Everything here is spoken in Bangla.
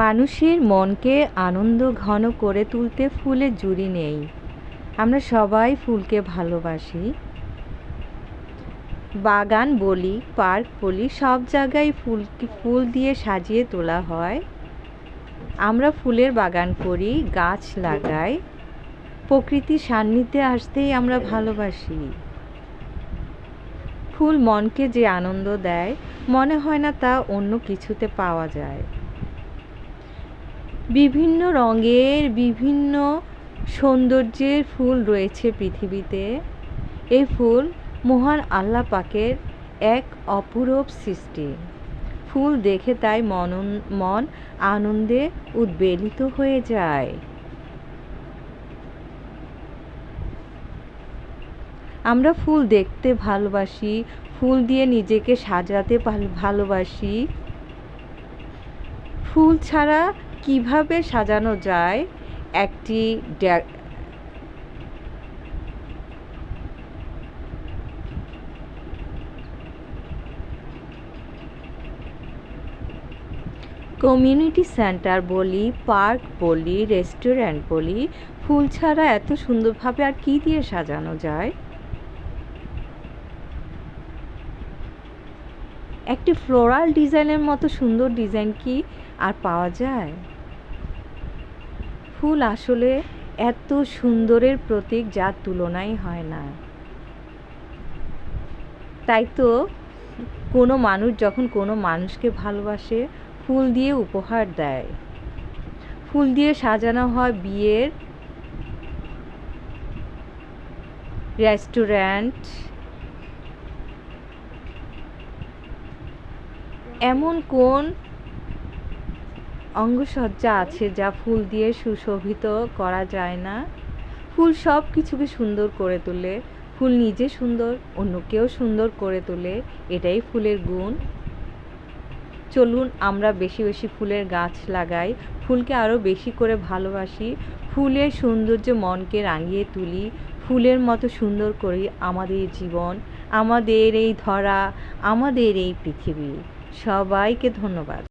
মানুষের মনকে আনন্দ ঘন করে তুলতে ফুলের জুড়ি নেই। আমরা সবাই ফুলকে ভালোবাসি। বাগান বলি, পার্ক বলি, সব জায়গায় ফুল দিয়ে সাজিয়ে তোলা হয়। আমরা ফুলের বাগান করি, গাছ লাগাই। প্রকৃতির সান্নিধ্যে আসতেই আমরা ভালোবাসি। ফুল মনকে যে আনন্দ দেয়, মনে হয় না তা অন্য কিছুতে পাওয়া যায়। বিভিন্ন রঙের, বিভিন্ন সৌন্দর্যের ফুল রয়েছে পৃথিবীতে। এই ফুল মহান আল্লাহ পাকের এক অপূরূপ সৃষ্টি। ফুল দেখে তাই মন আনন্দে উদ্বেলিত হয়ে যায়। আমরা ফুল দেখতে ভালোবাসি, ফুল দিয়ে নিজেকে সাজাতে ভালোবাসি। ফুল ছাড়া কিভাবে সাজানো যায় একটি কমিউনিটি সেন্টার বলি, পার্ক বলি, রেস্টুরেন্ট বলি, ফুল ছাড়া এত সুন্দরভাবে আর কি দিয়ে সাজানো যায়? একটি ফ্লোরাল ডিজাইনের মতো সুন্দর ডিজাইন কি আর পাওয়া যায়? ফুল আসলে এত সুন্দরের প্রতীক যার তুলনাই হয় না। তাই তো কোনো মানুষ যখন কোনো মানুষকে ভালোবাসে, ফুল দিয়ে উপহার দেয়। ফুল দিয়ে সাজানো হয় বিয়ের রেস্টুরেন্ট। এমন কোন অঙ্গসজ্জা আছে যা ফুল দিয়ে সুশোভিত করা যায় না? ফুল সব কিছুকে সুন্দর করে তোলে। ফুল নিজে সুন্দর, অন্যকেও সুন্দর করে তোলে। এটাই ফুলের গুণ। চলুন আমরা বেশি বেশি ফুলের গাছ লাগাই, ফুলকে আরও বেশি করে ভালোবাসি। ফুলের সৌন্দর্য মনকে রাঙিয়ে তুলি। ফুলের মতো সুন্দর করি আমাদের জীবন, আমাদের এই ধরা, আমাদের এই পৃথিবী। সবাইকে ধন্যবাদ।